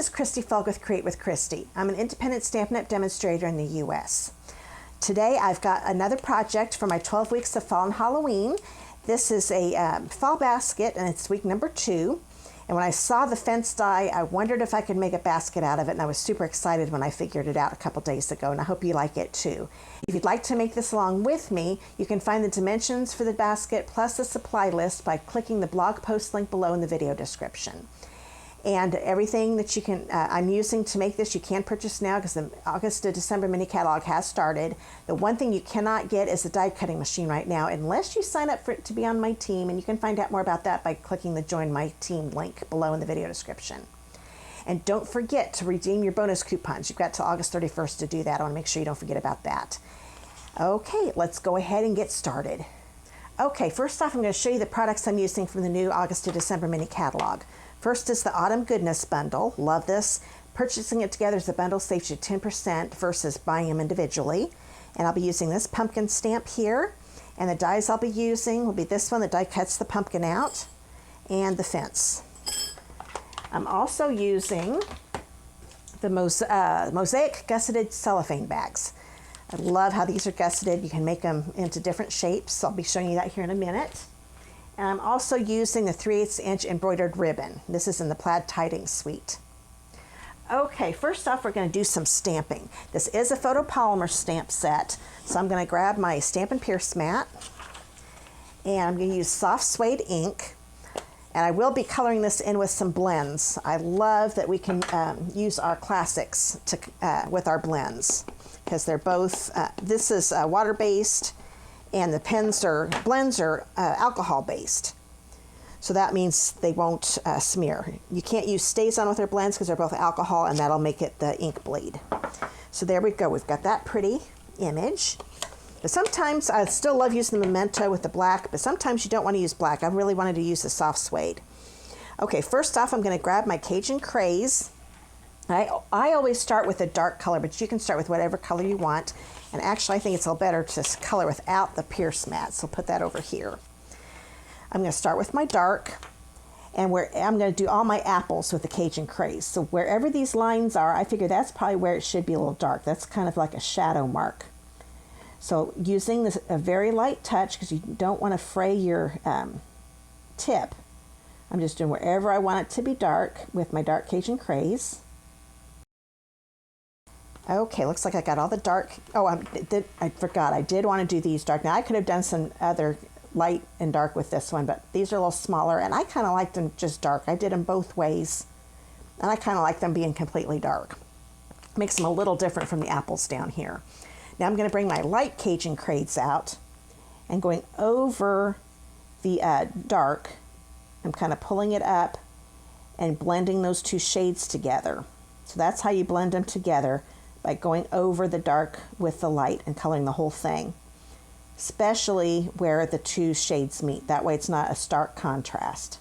is Christy Fulk with Create with Christy. I'm an independent Stampin' Up! Demonstrator in the U.S. Today I've got another project for my 12 weeks of fall and Halloween. This is a fall basket and it's week number 2. And when I saw the fence die, I wondered if I could make a basket out of it, and I was super excited when I figured it out a couple days ago, and I hope you like it too. If you'd like to make this along with me, you can find the dimensions for the basket plus the supply list by clicking the blog post link below in the video description. And everything that you can, I'm using to make this, you can purchase now because the August to December mini catalog has started. The one thing you cannot get is the die cutting machine right now unless you sign up for it to be on my team, and you can find out more about that by clicking the Join My Team link below in the video description. And don't forget to redeem your bonus coupons. You've got till August 31st to do that. I want to make sure you don't forget about that. Okay, let's go ahead and get started. Okay, first off, I'm going to show you the products I'm using from the new August to December mini catalog. First is the Autumn Goodness bundle. Love this. Purchasing it together as a bundle saves you 10% versus buying them individually. And I'll be using this pumpkin stamp here. And the dies I'll be using will be this one. The die cuts the pumpkin out, and the fence. I'm also using the mosaic gusseted cellophane bags. I love how these are gusseted. You can make them into different shapes. I'll be showing you that here in a minute. And I'm also using the 3/8 inch embroidered ribbon. This is in the plaid tiding suite. Okay, first off, we're going to do some stamping. This is a photopolymer stamp set, so I'm going to grab my Stampin' Pierce mat, and I'm going to use soft suede ink, and I will be coloring this in with some blends. I love that we can use our classics to, with our blends, because they're both, this is water-based, and the blends are alcohol based. So that means they won't smear. You can't use StazOn with their blends because they're both alcohol, and that'll make it the ink bleed. So there we go, we've got that pretty image. But sometimes I still love using the Memento with the black, but sometimes you don't want to use black. I really wanted to use the soft suede. Okay, first off, I'm going to grab my Cajun Craze. I always start with a dark color, but you can start with whatever color you want. And actually, I think it's a little better to color without the pierce mat, so put that over here. I'm going to start with my dark, and I'm going to do all my apples with the Cajun Craze. So wherever these lines are, I figure that's probably where it should be a little dark. That's kind of like a shadow mark. So using this a very light touch, because you don't want to fray your tip, I'm just doing wherever I want it to be dark with my dark Cajun Craze. Okay, looks like I got all the dark. Oh, I forgot, I did want to do these dark. Now, I could have done some other light and dark with this one, but these are a little smaller, and I kind of like them just dark. I did them both ways, and I kind of like them being completely dark. Makes them a little different from the apples down here. Now, I'm going to bring my light Cajun Craze out, and going over the dark, I'm kind of pulling it up and blending those two shades together. So that's how you blend them together, by going over the dark with the light and coloring the whole thing, especially where the two shades meet. That way it's not a stark contrast.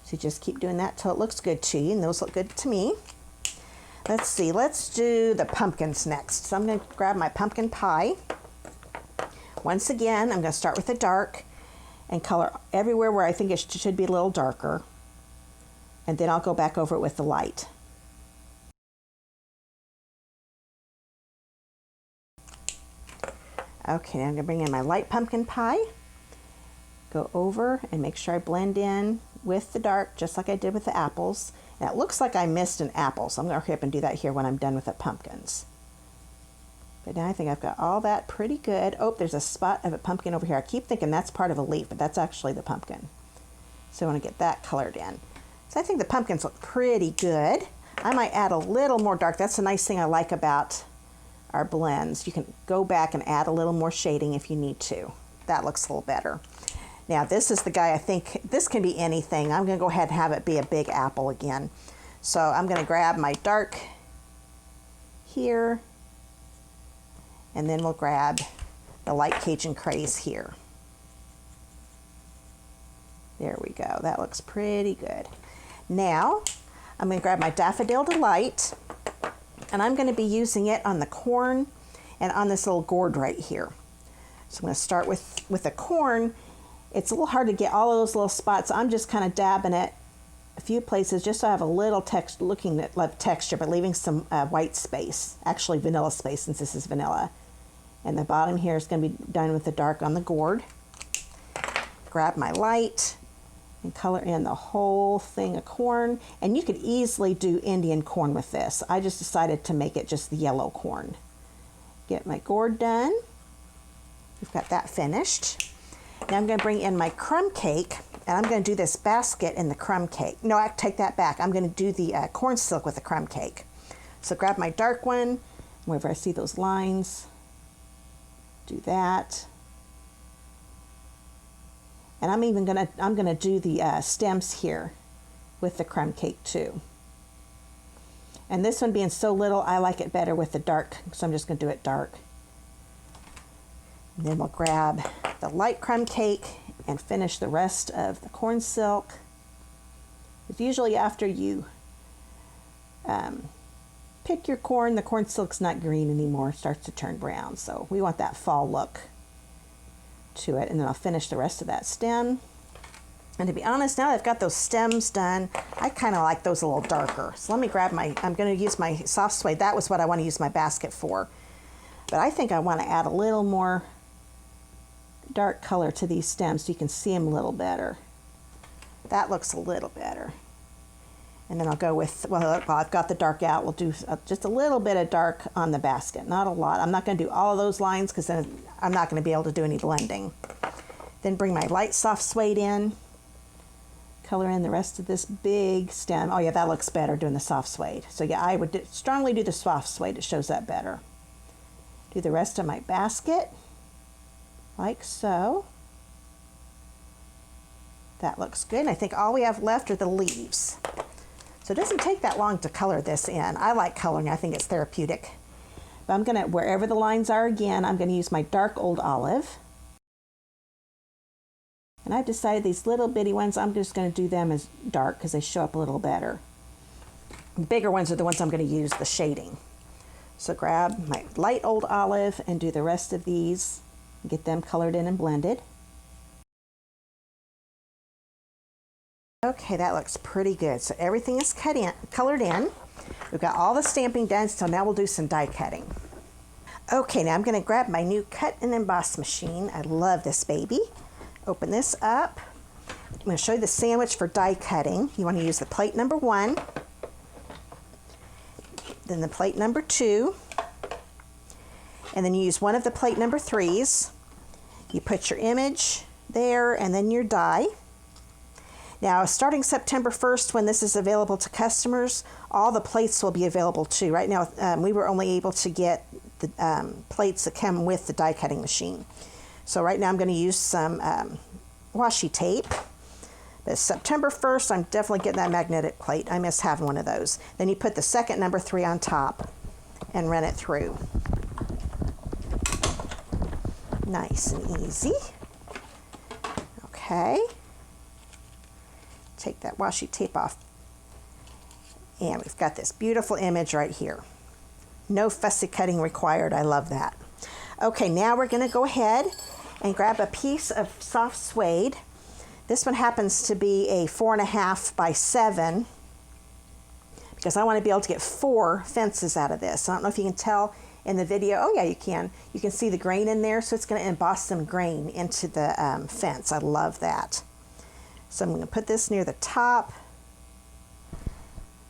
So you just keep doing that till it looks good to you, and those look good to me. Let's see, let's do the pumpkins next. So I'm going to grab my pumpkin pie. Once again, I'm going to start with the dark and color everywhere where I think it should be a little darker, and then I'll go back over it with the light. Okay, I'm going to bring in my light pumpkin pie, go over and make sure I blend in with the dark, just like I did with the apples. Now it looks like I missed an apple, so I'm going to hurry up and do that here when I'm done with the pumpkins. But now I think I've got all that pretty good. Oh, there's a spot of a pumpkin over here. I keep thinking that's part of a leaf, but that's actually the pumpkin. So I want to get that colored in. So I think the pumpkins look pretty good. I might add a little more dark. That's a nice thing I like about our blends. You can go back and add a little more shading if you need to. That looks a little better. Now this is the guy, I think this can be anything. I'm going to go ahead and have it be a big apple again. So I'm going to grab my dark here, and then we'll grab the light Cajun Craze here. There we go. That looks pretty good. Now I'm going to grab my Daffodil Delight, and I'm going to be using it on the corn and on this little gourd right here. So I'm going to start with the corn. It's a little hard to get all of those little spots. I'm just kind of dabbing it a few places just so I have a little text, looking at like texture, but leaving some white space, actually vanilla space since this is vanilla. And the bottom here is going to be done with the dark on the gourd. Grab my light and color in the whole thing of corn. And you could easily do Indian corn with this. I just decided to make it just the yellow corn. Get my gourd done. We've got that finished. Now I'm going to bring in my crumb cake, and I'm going to do this basket in the crumb cake. No, I take that back. I'm going to do the corn silk with the crumb cake. So grab my dark one, wherever I see those lines, do that. And I'm gonna do the stems here with the crumb cake too. And this one being so little, I like it better with the dark, so I'm just gonna do it dark. And then we'll grab the light crumb cake and finish the rest of the corn silk. It's usually after you pick your corn, the corn silk's not green anymore, it starts to turn brown. So we want that fall look to it. And then I'll finish the rest of that stem. And to be honest, now that I've got those stems done, I kind of like those a little darker. So let me grab I'm going to use my soft suede. That was what I want to use my basket for. But I think I want to add a little more dark color to these stems so you can see them a little better. That looks a little better. And then I'll go with, well, I've got the dark out. We'll do just a little bit of dark on the basket, not a lot. I'm not going to do all of those lines because then I'm not going to be able to do any blending. Then bring my light soft suede in. Color in the rest of this big stem. Oh yeah, that looks better doing the soft suede. So yeah, I would strongly do the soft suede. It shows that better. Do the rest of my basket, like so. That looks good. And I think all we have left are the leaves. So it doesn't take that long to color this in. I like coloring. I think it's therapeutic. But I'm gonna, wherever the lines are again, I'm gonna use my dark old olive. And I've decided these little bitty ones, I'm just going to do them as dark because they show up a little better. Bigger ones are the ones I'm going to use the shading. So grab my light old olive and do the rest of these. Get them colored in and blended. Okay, that looks pretty good. So everything is colored in. We've got all the stamping done, so now we'll do some die cutting. Okay, now I'm going to grab my new cut and emboss machine. I love this baby. Open this up. I'm going to show you the sandwich for die cutting. You want to use the plate number 1, then the plate number 2, and then you use one of the plate number 3s. You put your image there and then your die. Now, starting September 1st, when this is available to customers, all the plates will be available too. Right now, we were only able to get the plates that come with the die cutting machine. So right now I'm going to use some washi tape. But September 1st, I'm definitely getting that magnetic plate. I miss having one of those. Then you put the second number 3 on top and run it through. Nice and easy. Okay. Take that washi tape off. And we've got this beautiful image right here. No fussy cutting required. I love that. Okay, now we're going to go ahead and grab a piece of soft suede. This one happens to be a 4.5 by 7 because I want to be able to get 4 fences out of this. I don't know if you can tell in the video. Oh yeah, you can. You can see the grain in there, so it's going to emboss some grain into the fence. I love that. So I'm going to put this near the top.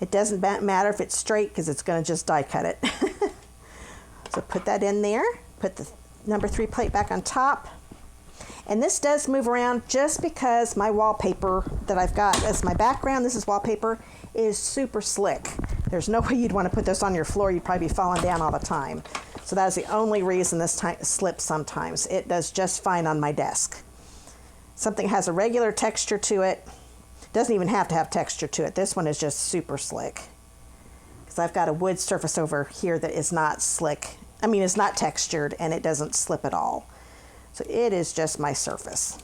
It doesn't matter if it's straight because it's going to just die cut it. So put that in there. Put the number 3 plate back on top. And this does move around just because my wallpaper that I've got as my background, this is wallpaper, is super slick. There's no way you'd want to put this on your floor. You'd probably be falling down all the time. So that is the only reason this slips sometimes. It does just fine on my desk. Something has a regular texture to it. Doesn't even have to have texture to it. This one is just super slick. Because I've got a wood surface over here that is not slick. I mean, it's not textured and it doesn't slip at all. So it is just my surface.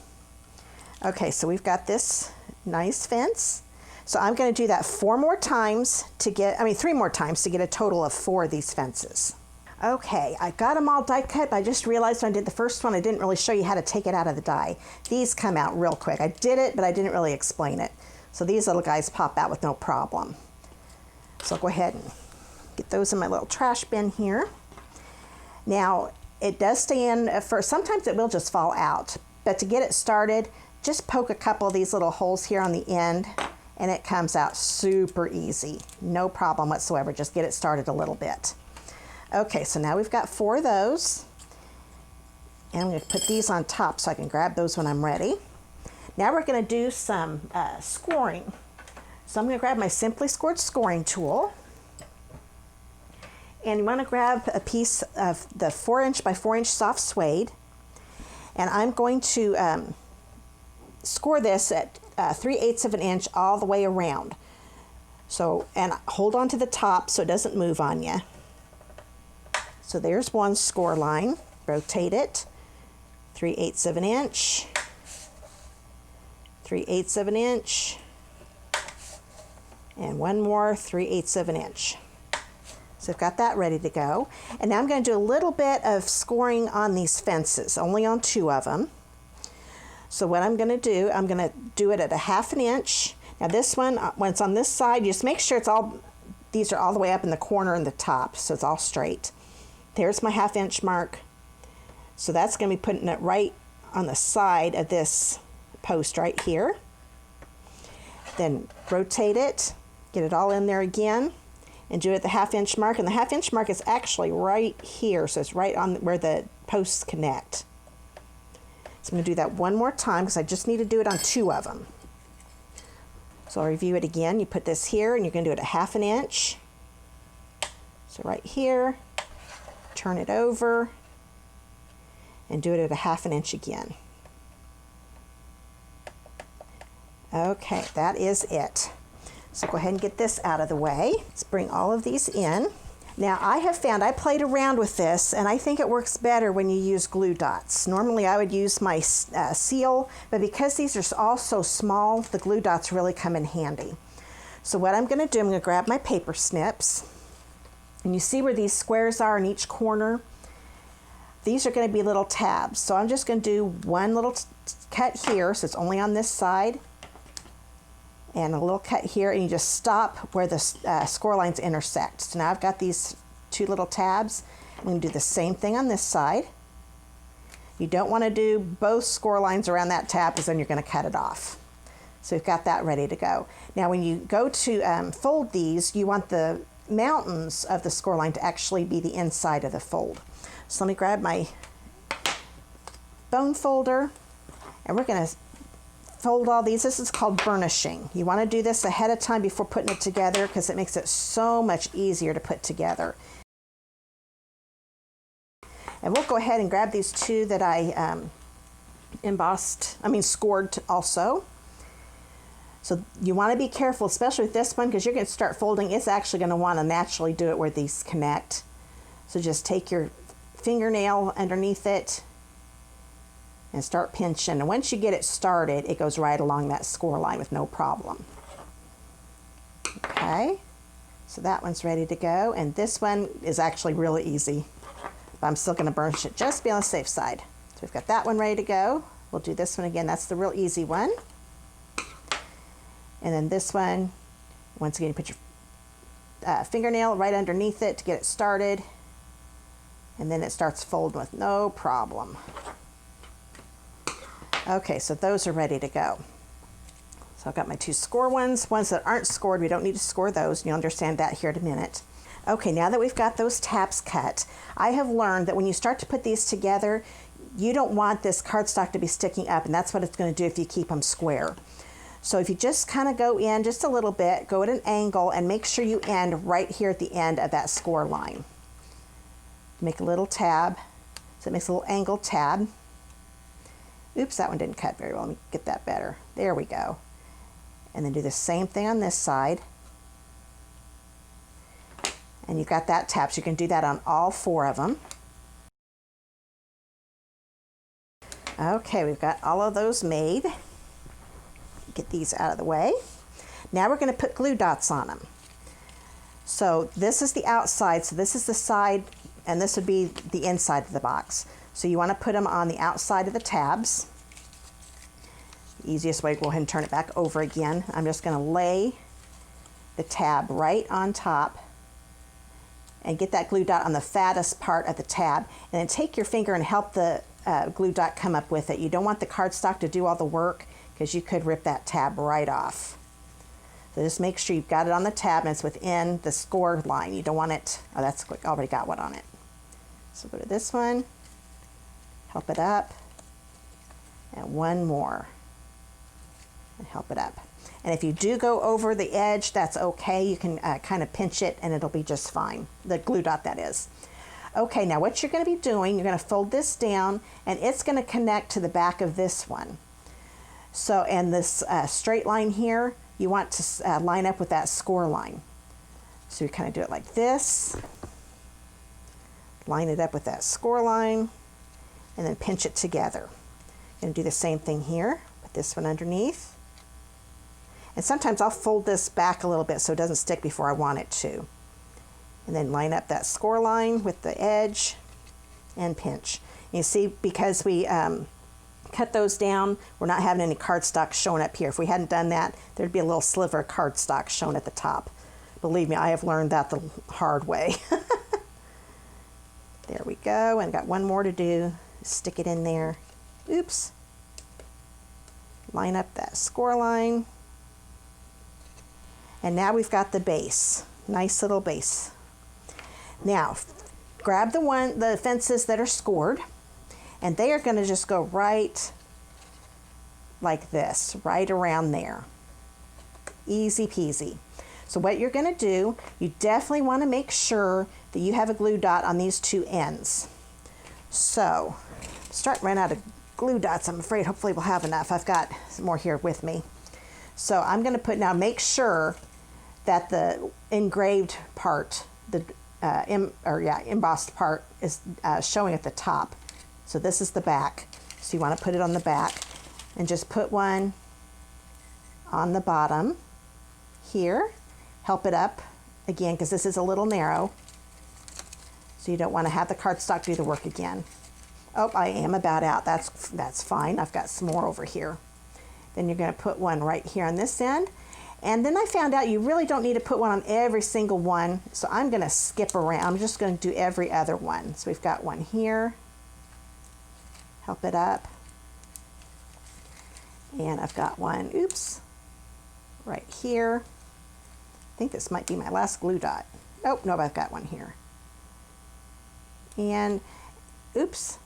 Okay, so we've got this nice fence. So I'm going to do that 3 more times to get a total of 4 of these fences. Okay, I got them all die cut, but I just realized when I did the first one, I didn't really show you how to take it out of the die. These come out real quick. I did it, but I didn't really explain it. So these little guys pop out with no problem. So I'll go ahead and get those in my little trash bin here. Now, it does stay in for, sometimes it will just fall out, but to get it started, just poke a couple of these little holes here on the end and it comes out super easy. No problem whatsoever, just get it started a little bit. Okay, so now we've got 4 of those. And I'm going to put these on top so I can grab those when I'm ready. Now we're going to do some scoring. So I'm going to grab my Simply Scored scoring tool. And you want to grab a piece of the 4" by 4" soft suede. And I'm going to score this at 3/8 of an inch all the way around. So, and hold on to the top so it doesn't move on you. So there's one score line. Rotate it. 3/8 of an inch. 3/8 of an inch. And one more 3/8 of an inch. So I've got that ready to go. And now I'm going to do a little bit of scoring on these fences, only on 2 of them. So what I'm going to do, I'm going to do it at a 1/2 inch. Now this one, when it's on this side, just make sure it's all, these are all the way up in the corner and the top, so it's all straight. There's my 1/2 inch mark. So that's going to be putting it right on the side of this post right here. Then rotate it, get it all in there again, and do it at the 1/2 inch mark. And the 1/2 inch mark is actually right here, so it's right on where the posts connect. So I'm going to do that one more time because I just need to do it on 2 of them. So I'll review it again. You put this here and you're going to do it at 1/2 inch. So right here, turn it over, and do it at a 1/2 inch again. Okay, that is it. So go ahead and get this out of the way. Let's bring all of these in. Now I have found, I played around with this and I think it works better when you use glue dots. Normally I would use my seal, but because these are all so small, the glue dots really come in handy. So what I'm going to do, I'm going to grab my paper snips, and you see where these squares are in each corner? These are going to be little tabs. So I'm just going to do one little cut here, so it's only on this side, and a little cut here, and you just stop where the score lines intersect. So now I've got these 2 little tabs. I'm going to do the same thing on this side. You don't want to do both score lines around that tab because then you're going to cut it off. So we've got that ready to go. Now when you go to fold these, you want the mountains of the score line to actually be the inside of the fold. So let me grab my bone folder, and we're going to fold all these. This is called burnishing. You want to do this ahead of time before putting it together because it makes it so much easier to put together. And we'll go ahead and grab these 2 that I scored also. So you want to be careful, especially with this one, because you're going to start folding. It's actually going to want to naturally do it where these connect. So just take your fingernail underneath it and start pinching. And once you get it started, it goes right along that score line with no problem. Okay, so that one's ready to go. And this one is actually really easy, but I'm still going to burnish it just to be on the safe side. So we've got that one ready to go. We'll do this one again. That's the real easy one. And then this one, once again, you put your fingernail right underneath it to get it started. And then it starts folding with no problem. Okay, so those are ready to go. So I've got my 2 score ones. Ones that aren't scored, we don't need to score those. You'll understand that here in a minute. Okay, now that we've got those tabs cut, I have learned that when you start to put these together, you don't want this cardstock to be sticking up, and that's what it's going to do if you keep them square. So if you just kind of go in just a little bit, go at an angle, and make sure you end right here at the end of that score line. Make a little tab, so it makes a little angled tab. Oops, that one didn't cut very well. Let me get that better. There we go. And then do the same thing on this side. And you've got that tab, so you can do that on all 4 of them. Okay, we've got all of those made. Get these out of the way. Now we're going to put glue dots on them. So this is the outside, so this is the side, and this would be the inside of the box. So you want to put them on the outside of the tabs. Easiest way, go ahead and turn it back over again. I'm just going to lay the tab right on top and get that glue dot on the fattest part of the tab, and then take your finger and help the glue dot come up with it. You don't want the cardstock to do all the work because you could rip that tab right off. So just make sure you've got it on the tab and it's within the score line. You don't want it, oh, that's quick, already got one on it. So go to this one, help it up, and one more, and help it up. And if you do go over the edge, that's okay. You can kind of pinch it and it'll be just fine. The glue dot, that is. Okay, now what you're going to be doing, you're going to fold this down and it's going to connect to the back of this one. So, and this straight line here, you want to line up with that score line. So you kind of do it like this, line it up with that score line, and then pinch it together. You're going to do the same thing here, put this one underneath. And sometimes I'll fold this back a little bit so it doesn't stick before I want it to. And then line up that score line with the edge and pinch. You see, because we cut those down, we're not having any cardstock showing up here. If we hadn't done that, there'd be a little sliver of cardstock shown at the top. Believe me, I have learned that the hard way. There we go, and got one more to do. Stick it in there. Oops. Line up that score line. And now we've got the base, nice little base. Now, grab the fences that are scored, and they are going to just go right like this, right around there. Easy peasy. So what you're going to do, you definitely want to make sure that you have a glue dot on these two ends. So, starting to run out of glue dots, I'm afraid. Hopefully we'll have enough. I've got some more here with me. So I'm going to put, now make sure that the engraved part, the embossed part is showing at the top. So this is the back. So you want to put it on the back and just put one on the bottom here. Help it up again because this is a little narrow. So you don't want to have the cardstock do the work again. Oh, I am about out. That's fine. I've got some more over here. Then you're going to put one right here on this end. And then I found out you really don't need to put one on every single one. So I'm going to skip around. I'm just going to do every other one. So we've got one here. Help it up. And I've got one, oops, right here. I think this might be my last glue dot. Oh, no, I've got one here. And oops.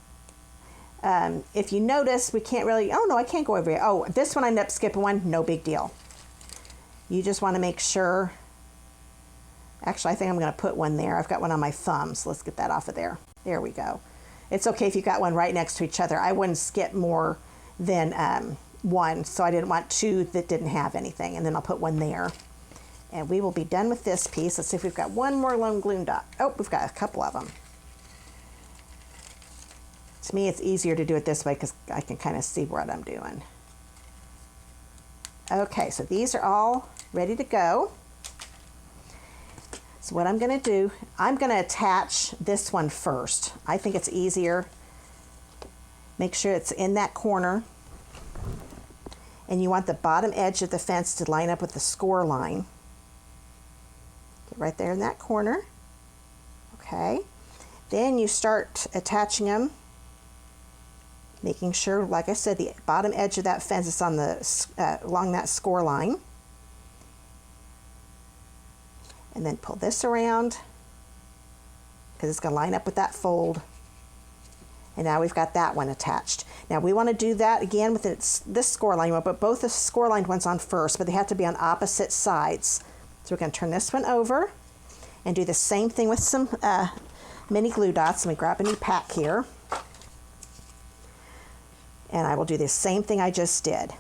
If you notice, we can't really, oh no, I can't go over here. Oh, this one I ended up skipping one, no big deal. You just want to make sure, actually I think I'm going to put one there. I've got one on my thumb, so let's get that off of there. There we go. It's okay if you've got one right next to each other. I wouldn't skip more than one, so I didn't want two that didn't have anything, and then I'll put one there. And we will be done with this piece. Let's see if we've got one more lone glue dot. Oh, we've got a couple of them. To me, it's easier to do it this way because I can kind of see what I'm doing. Okay, so these are all ready to go. So what I'm going to do, I'm going to attach this one first. I think it's easier. Make sure it's in that corner. And you want the bottom edge of the fence to line up with the score line. Get right there in that corner. Okay. Then you start attaching them, making sure, like I said, the bottom edge of that fence is on the along that score line. And then pull this around because it's going to line up with that fold. And now we've got that one attached. Now we want to do that again with this score line. You want to put both the score lined ones on first, but they have to be on opposite sides. So we're going to turn this one over and do the same thing with some mini glue dots. Let me grab a new pack here. And I will do the same thing I just did.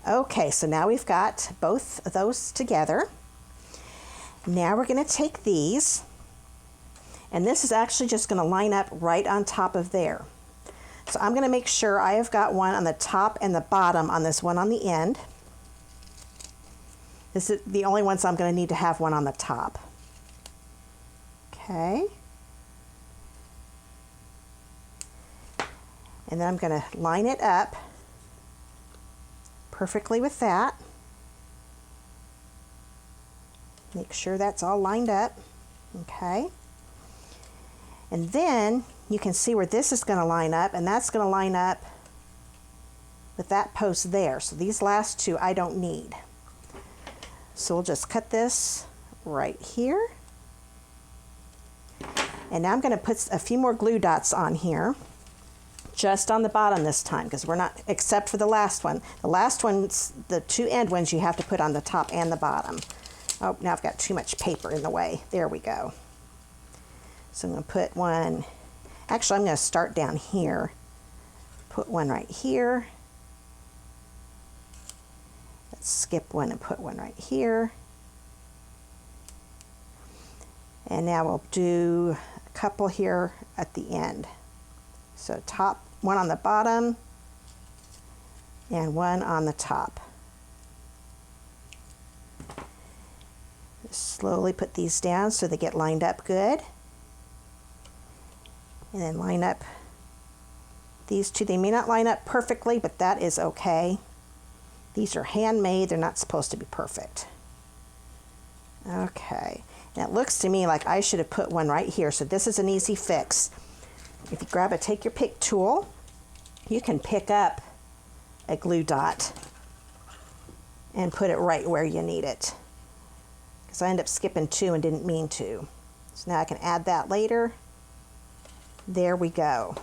Okay, so now we've got both of those together. Now we're going to take these, and this is actually just going to line up right on top of there. So I'm going to make sure I have got one on the top and the bottom on this one on the end. This is the only ones I'm going to need to have one on the top. Okay. And then I'm going to line it up perfectly with that. Make sure that's all lined up. Okay. And then you can see where this is going to line up, and that's going to line up with that post there. So these last two I don't need. So we'll just cut this right here. And now I'm going to put a few more glue dots on here, just on the bottom this time, because we're not, except for the last one. The last one's, the two end ones you have to put on the top and the bottom. Oh, now I've got too much paper in the way. There we go. So I'm going to put one, actually I'm going to start down here. Put one right here. Let's skip one and put one right here. And now we'll do a couple here at the end. So top, one on the bottom and one on the top. Just slowly put these down so they get lined up good. And then line up these two. They may not line up perfectly, but that is okay. These are handmade, they're not supposed to be perfect. Okay, and it looks to me like I should have put one right here, so this is an easy fix. If you grab take your pick tool, you can pick up a glue dot and put it right where you need it. Because I ended up skipping two and didn't mean to. So now I can add that later. There we go,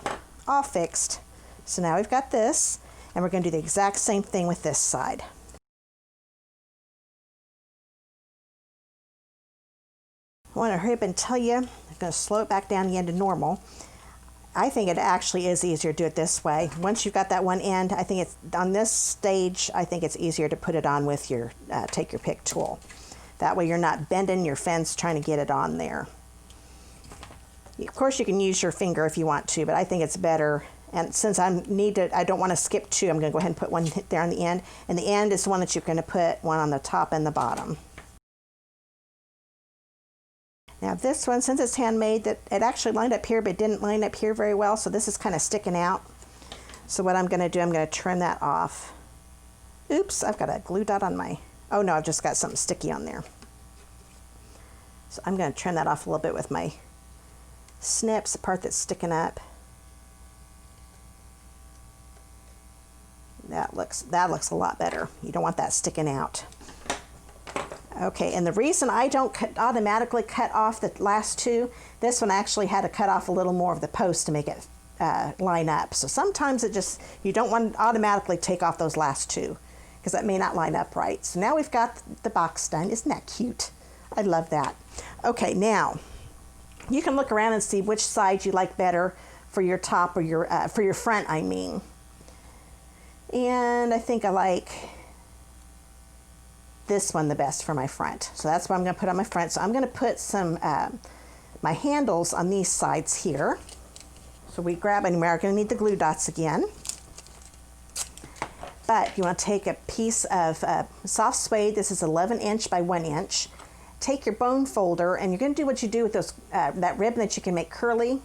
all fixed. So now we've got this, and we're going to do the exact same thing with this side. I want to hurry up and tell you, I'm going to slow it back down again to normal. I think it actually is easier to do it this way. Once you've got that one end, I think it's, on this stage, I think it's easier to put it on with your take your pick tool. That way you're not bending your fence trying to get it on there. Of course you can use your finger if you want to, but I think it's better. And since I don't want to skip two, I'm going to go ahead and put one there on the end. And the end is the one that you're going to put one on the top and the bottom. Now this one, since it's handmade, that it actually lined up here, but it didn't line up here very well, so this is kind of sticking out. So what I'm going to do, I'm going to trim that off. Oops, I've got a glue dot on my, oh no, I've just got something sticky on there. So I'm going to trim that off a little bit with my snips, the part that's sticking up. That looks a lot better. You don't want that sticking out. Okay, and the reason I don't automatically cut off the last two, this one actually had to cut off a little more of the post to make it line up. So sometimes you don't want to automatically take off those last two because that may not line up right. So now we've got the box done. Isn't that cute? I love that. Okay, now you can look around and see which side you like better for your top or your for your front, I mean. And I think I like this one the best for my front. So that's what I'm going to put on my front. So I'm going to put some my handles on these sides here. So we grab, and we're going to need the glue dots again. But you want to take a piece of soft suede. This is 11 inch by 1 inch. Take your bone folder, and you're going to do what you do with those that ribbon that you can make curly.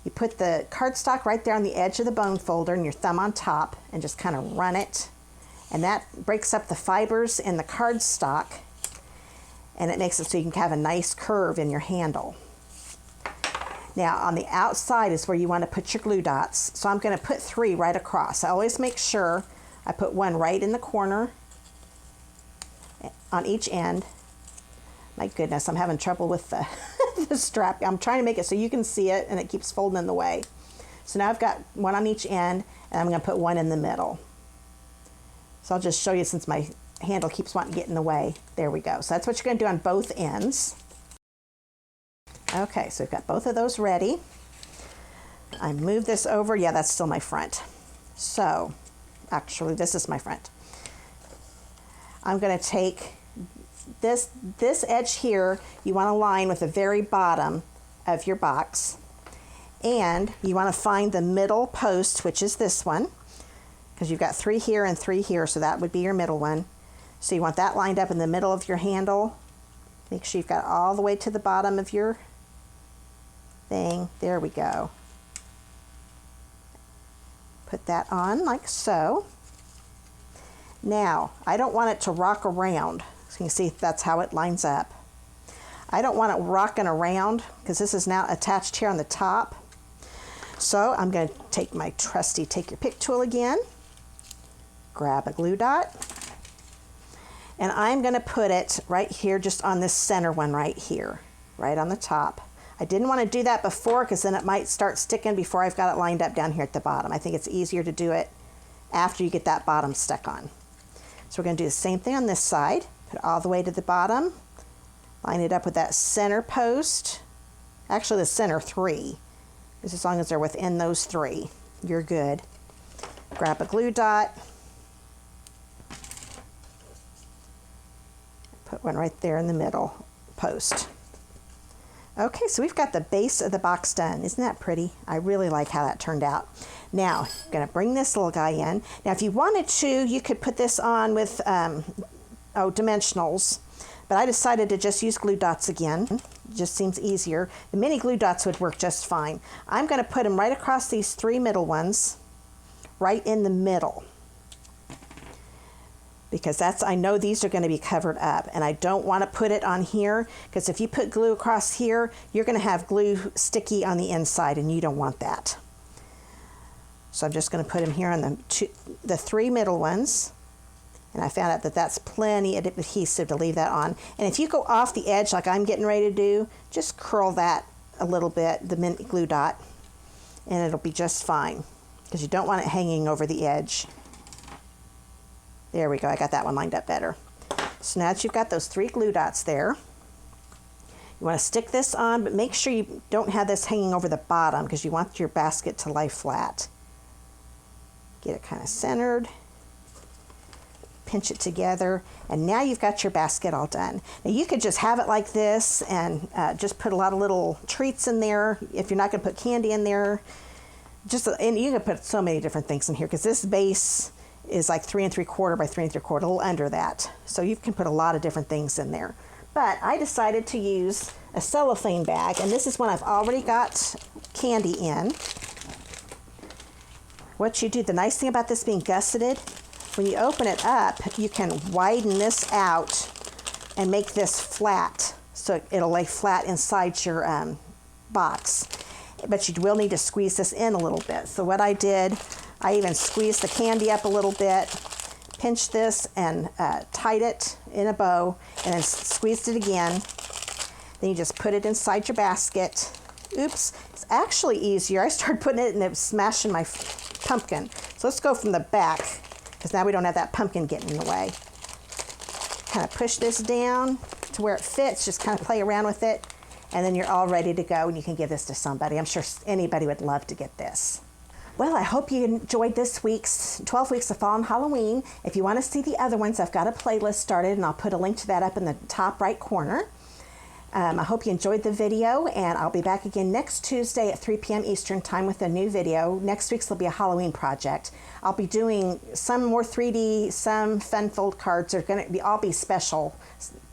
You put the cardstock right there on the edge of the bone folder and your thumb on top and just kind of run it. And that breaks up the fibers in the cardstock, and it makes it so you can have a nice curve in your handle. Now on the outside is where you want to put your glue dots. So I'm going to put 3 right across. I always make sure I put one right in the corner on each end. My goodness, I'm having trouble with the, the strap. I'm trying to make it so you can see it, and it keeps folding in the way. So now I've got one on each end, and I'm going to put one in the middle. So I'll just show you since my handle keeps wanting to get in the way. There we go. So that's what you're going to do on both ends. Okay, so we've got both of those ready. I move this over. Yeah, that's still my front. So actually, this is my front. I'm going to take this edge here, you want to line with the very bottom of your box. And you want to find the middle post, which is this one, because you've got 3 here and 3 here, so that would be your middle one. So you want that lined up in the middle of your handle. Make sure you've got it all the way to the bottom of your thing. There we go. Put that on like so. Now, I don't want it to rock around. So you can see that's how it lines up. I don't want it rocking around because this is now attached here on the top. So I'm going to take my trusty take your pick tool again, grab a glue dot, and I'm going to put it right here just on this center one right here, right on the top. I didn't want to do that before because then it might start sticking before I've got it lined up down here at the bottom. I think it's easier to do it after you get that bottom stuck on. So we're going to do the same thing on this side. Put it all the way to the bottom. Line it up with that center post. Actually the center three. Because as long as they're within those three, you're good. Grab a glue dot. Put one right there in the middle post. Okay, so we've got the base of the box done. Isn't that pretty? I really like how that turned out. Now, I'm going to bring this little guy in. Now, if you wanted to, you could put this on with dimensionals, but I decided to just use glue dots again. It just seems easier. The mini glue dots would work just fine. I'm going to put them right across these three middle ones, right in the middle. Because that's, I know these are going to be covered up, and I don't want to put it on here because if you put glue across here, you're going to have glue sticky on the inside, and you don't want that. So I'm just going to put them here on the three middle ones, and I found out that that's plenty of adhesive to leave that on. And if you go off the edge like I'm getting ready to do, just curl that a little bit, the mini glue dot, and it'll be just fine because you don't want it hanging over the edge. There we go, I got that one lined up better. So now that you've got those three glue dots there, you want to stick this on, but make sure you don't have this hanging over the bottom because you want your basket to lie flat. Get it kind of centered, pinch it together, and now you've got your basket all done. Now you could just have it like this and just put a lot of little treats in there. If you're not going to put candy in there, and you can put so many different things in here because this base is like 3 3/4 by 3 3/4, a little under that. So you can put a lot of different things in there. But I decided to use a cellophane bag, and this is one I've already got candy in. What you do, the nice thing about this being gusseted, when you open it up, you can widen this out and make this flat. So it'll lay flat inside your box. But you will need to squeeze this in a little bit. So what I did, I even squeezed the candy up a little bit, pinched this and tied it in a bow, and then squeezed it again. Then you just put it inside your basket. Oops, it's actually easier. I started putting it and it was smashing my pumpkin. So let's go from the back, because now we don't have that pumpkin getting in the way. Kind of push this down to where it fits, just kind of play around with it, and then you're all ready to go and you can give this to somebody. I'm sure anybody would love to get this. Well, I hope you enjoyed this week's 12 Weeks of Fall and Halloween. If you want to see the other ones, I've got a playlist started, and I'll put a link to that up in the top right corner. I hope you enjoyed the video, and I'll be back again next Tuesday at 3 p.m. Eastern Time with a new video. Next week's will be a Halloween project. I'll be doing some more 3D, some fun fold cards. They're going to all be special.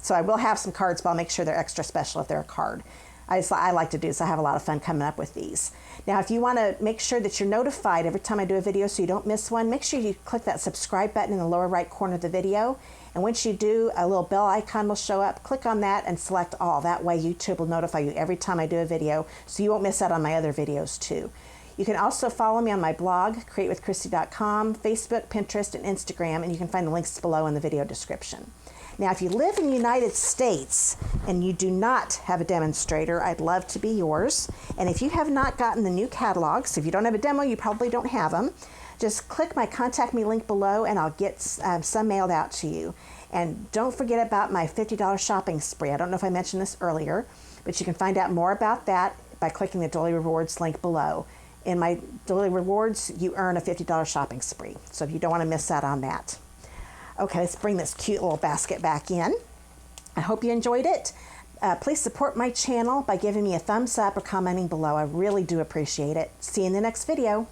So I will have some cards, but I'll make sure they're extra special if they're a card. I like to do this. I have a lot of fun coming up with these. Now, if you want to make sure that you're notified every time I do a video so you don't miss one, make sure you click that subscribe button in the lower right corner of the video. And once you do, a little bell icon will show up. Click on that and select all. That way YouTube will notify you every time I do a video, so you won't miss out on my other videos too. You can also follow me on my blog, createwithchristy.com, Facebook, Pinterest, and Instagram, and you can find the links below in the video description. Now, if you live in the United States and you do not have a demonstrator, I'd love to be yours. And if you have not gotten the new catalogs, if you don't have a demo, you probably don't have them, just click my contact me link below and I'll get some mailed out to you. And don't forget about my $50 shopping spree. I don't know if I mentioned this earlier, but you can find out more about that by clicking the Daily Rewards link below. In my Daily Rewards, you earn a $50 shopping spree. So you don't want to miss out on that. Okay, let's bring this cute little basket back in. I hope you enjoyed it. Please support my channel by giving me a thumbs up or commenting below. I really do appreciate it. See you in the next video.